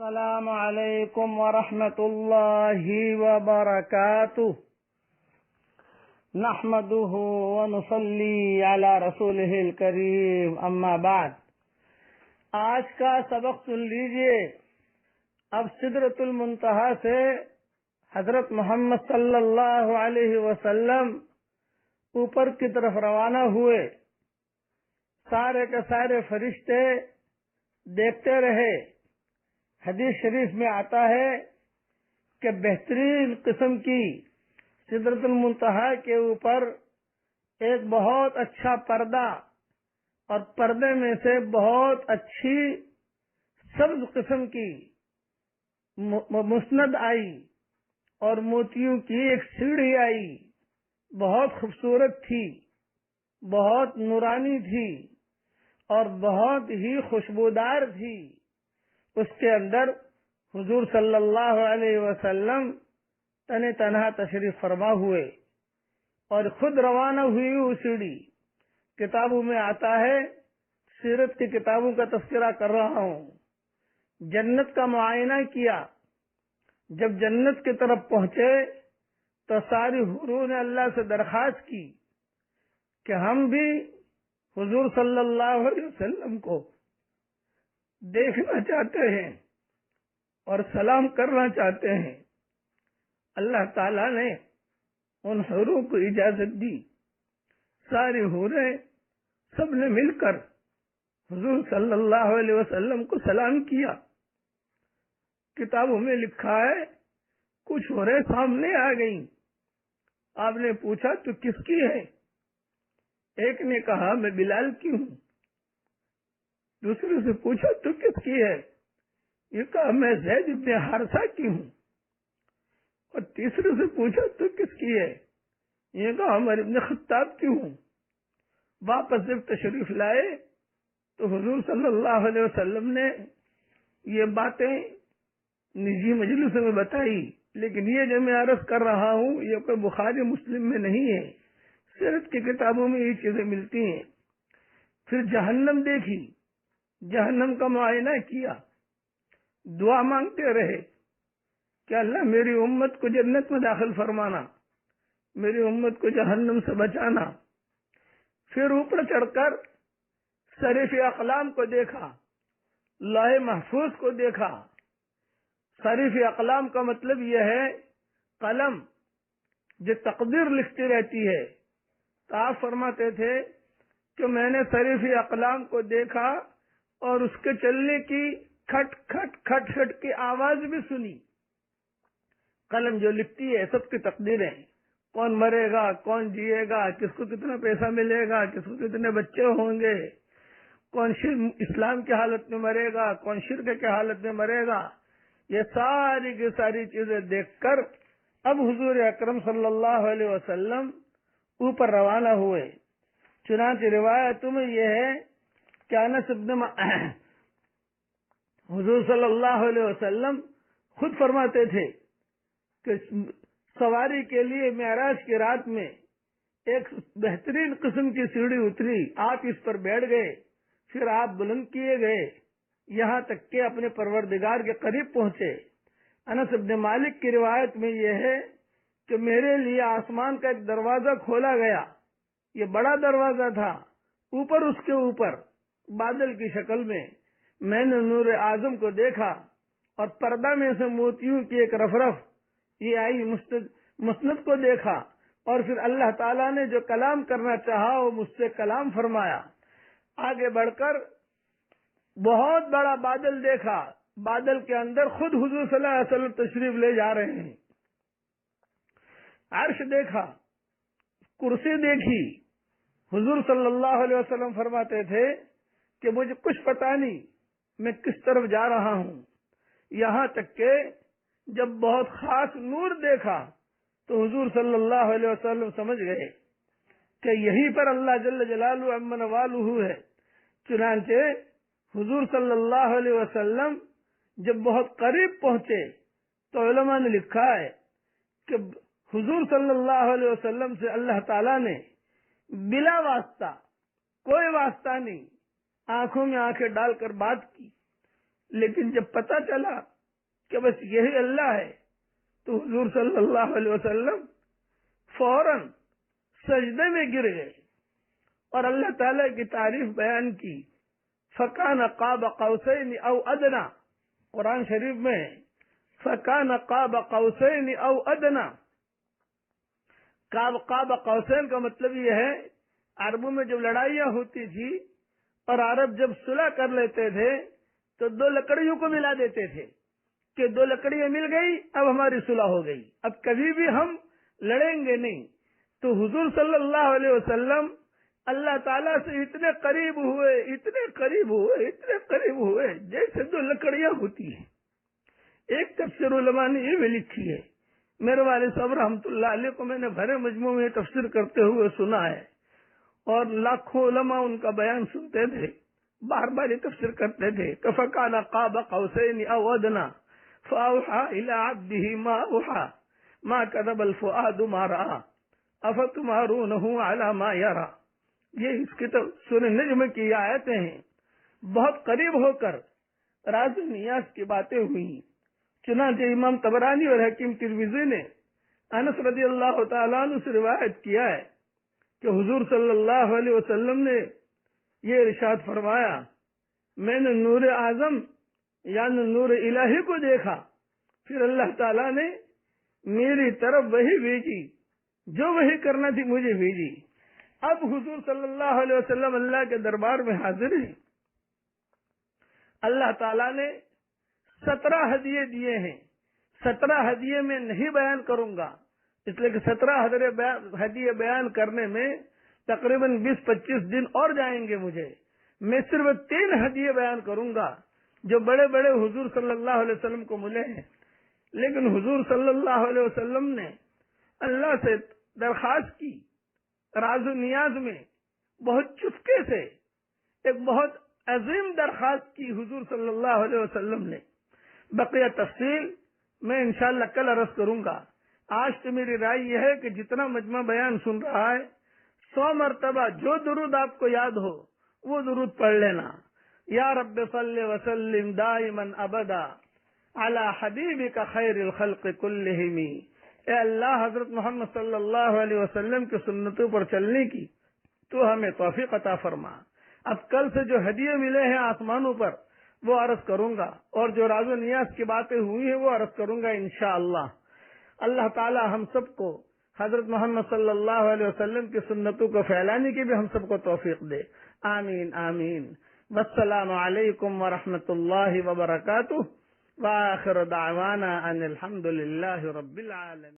السلام علیکم ورحمۃ اللہ وبرکاتہ نحمده ونصلی علی رسولہ الکریم اما بعد۔ آج کا سبق سن لیجئے۔ اب سدرۃ المنتہا سے حضرت محمد صلی اللہ علیہ وسلم اوپر کی طرف روانہ ہوئے۔ سارے کے سارے فرشتے دیکھتے رہے۔ حدیث شریف میں آتا ہے کہ بہترین قسم کی سدرۃ المنتہا کے اوپر ایک بہت اچھا پردہ اور پردے میں سے بہت اچھی سبز قسم کی مسند آئی اور موتیوں کی ایک سیڑھی آئی، بہت خوبصورت تھی، بہت نورانی تھی اور بہت ہی خوشبودار تھی۔ اس کے اندر حضور صلی اللہ علیہ وسلم تنہا تشریف فرما ہوئے اور خود روانہ ہوئی وہ سیڑھی۔ کتابوں میں آتا ہے، سیرت کی کتابوں کا تذکرہ کر رہا ہوں، جنت کا معائنہ کیا۔ جب جنت کی طرف پہنچے تو ساری حوروں نے اللہ سے درخواست کی کہ ہم بھی حضور صلی اللہ علیہ وسلم کو دیکھنا چاہتے ہیں اور سلام کرنا چاہتے ہیں۔ اللہ تعالیٰ نے ان حوروں کو اجازت دی۔ ساری حوریں سب نے مل کر حضور صلی اللہ علیہ وسلم کو سلام کیا۔ کتابوں میں لکھا ہے کچھ حوریں سامنے آ گئیں۔ آپ نے پوچھا تو کس کی ہے؟ ایک نے کہا میں بلال کی ہوں۔ دوسرے سے پوچھا تو کس کی ہے؟ یہ کہا میں زید بن حارثہ کی ہوں۔ اور تیسرے سے پوچھا تو کس کی ہے؟ یہ کہا عمر ابن خطاب کی ہوں۔ واپس جب تشریف لائے تو حضور صلی اللہ علیہ وسلم نے یہ باتیں نجی مجلس میں بتائی، لیکن یہ جو میں عرض کر رہا ہوں یہ کوئی بخاری مسلم میں نہیں ہے، سیرت کی کتابوں میں یہ چیزیں ملتی ہیں۔ پھر جہنم دیکھی، جہنم کا معائنہ کیا، دعا مانگتے رہے کہ اللہ میری امت کو جنت میں داخل فرمانا، میری امت کو جہنم سے بچانا۔ پھر اوپر چڑھ کر صریف اقلام کو دیکھا، لوح محفوظ کو دیکھا۔ صریف اقلام کا مطلب یہ ہے قلم جو تقدیر لکھتی رہتی ہے۔ تو آپ فرماتے تھے کہ میں نے صریف اقلام کو دیکھا اور اس کے چلنے کی کھٹ کھٹ کھٹ کھٹ کی آواز بھی سنی۔ قلم جو لکھتی ہے سب کی تقدیریں، کون مرے گا، کون جیے گا، کس کو کتنا پیسہ ملے گا، کس کو کتنے بچے ہوں گے، کون اسلام کی حالت میں مرے گا، کون شرک کی حالت میں مرے گا، یہ ساری کی ساری چیزیں دیکھ کر اب حضور اکرم صلی اللہ علیہ وسلم اوپر روانہ ہوئے۔ چنانچہ روایتوں میں یہ ہے کہ انس بن حضور صلی اللہ علیہ وسلم خود فرماتے تھے کہ سواری کے لیے معراج کی رات میں ایک بہترین قسم کی سیڑھی اتری، آپ اس پر بیٹھ گئے، پھر آپ بلند کیے گئے یہاں تک کہ اپنے پروردگار کے قریب پہنچے۔ انس بن مالک کی روایت میں یہ ہے کہ میرے لیے آسمان کا ایک دروازہ کھولا گیا، یہ بڑا دروازہ تھا، اوپر اس کے اوپر بادل کی شکل میں نے نور اعظم کو دیکھا اور پردہ میں سے موتیوں کی ایک رف یہ آئی، مسند کو دیکھا، اور پھر اللہ تعالیٰ نے جو کلام کرنا چاہا وہ مجھ سے کلام فرمایا۔ آگے بڑھ کر بہت بڑا بادل دیکھا، بادل کے اندر خود حضور صلی اللہ علیہ وسلم تشریف لے جا رہے ہیں۔ عرش دیکھا، کرسی دیکھی۔ حضور صلی اللہ علیہ وسلم فرماتے تھے کہ مجھے کچھ پتا نہیں میں کس طرف جا رہا ہوں، یہاں تک کہ جب بہت خاص نور دیکھا تو حضور صلی اللہ علیہ وسلم سمجھ گئے کہ یہیں پر اللہ جل جلالہ عمن والہ ہے۔ چنانچہ حضور صلی اللہ علیہ وسلم جب بہت قریب پہنچے تو علماء نے لکھا ہے کہ حضور صلی اللہ علیہ وسلم سے اللہ تعالیٰ نے بلا واسطہ، کوئی واسطہ نہیں، آنکھوں میں آنکھیں ڈال کر بات کی۔ لیکن جب پتہ چلا کہ بس یہی اللہ ہے تو حضور صلی اللہ علیہ وسلم فوراً سجدے میں گر گئے اور اللہ تعالیٰ کی تعریف بیان کی. فکان قاب قوسین او ادنا، قرآن شریف میں ہے فکان قاب قوسین او ادنا. قاب قوسین کا مطلب یہ ہے، عربوں میں جب لڑائیاں ہوتی تھی اور عرب جب صلح کر لیتے تھے تو دو لکڑیوں کو ملا دیتے تھے کہ دو لکڑیاں مل گئی، اب ہماری صلح ہو گئی، اب کبھی بھی ہم لڑیں گے نہیں. تو حضور صلی اللہ علیہ وسلم اللہ تعالیٰ سے اتنے قریب ہوئے، اتنے قریب ہوئے، اتنے قریب ہوئے جیسے دو لکڑیاں ہوتی ہیں. ایک تفسیر علماء نے یہ بھی لکھی ہے، میرے والد صاحب رحمۃ اللہ علیہ کو میں نے بھرے مجموع میں تفسیر کرتے ہوئے سنا ہے اور لاکھوں علماء ان کا بیان سنتے تھے، بار بار یہ تفسیر کرتے تھے کہ فکان قاب قوسین او ادنا فاوحى الى عبده ما اوحى ما كذب الفؤاد ما راى افتمارونه على ما يرى. یہ اس کی سورہ نجم کی آیتیں ہیں. بہت قریب ہو کر راز و نیاز کی باتیں ہوئی. چنانچہ امام طبرانی اور حکیم ترمذی نے انس رضی اللہ تعالیٰ عنہ سے روایت کیا ہے کہ حضور صلی اللہ علیہ وسلم نے یہ ارشاد فرمایا، میں نے نور اعظم یعنی نور الہی کو دیکھا، پھر اللہ تعالیٰ نے میری طرف وحی بھیجی، جو وحی کرنا تھی مجھے بھیجی. اب حضور صلی اللہ علیہ وسلم اللہ کے دربار میں حاضر ہیں. اللہ تعالیٰ نے 17 ہدیے دیے ہیں. 17 ہدیے میں نہیں بیان کروں گا، اس لیے کہ 17 ہدیے بیان کرنے میں تقریباً 20-25 دن اور جائیں گے مجھے. میں صرف 3 ہدیے بیان کروں گا جو بڑے بڑے حضور صلی اللہ علیہ وسلم کو ملے ہیں. لیکن حضور صلی اللہ علیہ وسلم نے اللہ سے درخواست کی، راز و نیاز میں بہت چپکے سے ایک بہت عظیم درخواست کی حضور صلی اللہ علیہ وسلم نے. بقیہ تفصیل میں انشاءاللہ کل عرض کروں گا. آج تو میری رائے یہ ہے کہ جتنا مجمع بیان سن رہا ہے 100 مرتبہ جو درود آپ کو یاد ہو وہ درود پڑھ لینا. یا رب صلی وسلم دائما ابدا علی حبیبک خیر الخلق کلہم. اے اللہ، حضرت محمد صلی اللہ علیہ وسلم کی سنتوں پر چلنے کی تو ہمیں توفیق عطا فرما. اب کل سے جو ہدیے ملے ہیں آسمانوں پر وہ عرض کروں گا، اور جو راز و نیاز کی باتیں ہوئی ہیں وہ عرض کروں گا انشاءاللہ. اللہ تعالی ہم سب کو حضرت محمد صلی اللہ علیہ وسلم کی سنتوں کو پھیلانے کی بھی ہم سب کو توفیق دے. آمین آمین. والسلام علیکم ورحمۃ اللہ وبرکاتہ. وآخر دعوانا ان الحمد للہ رب العالمین.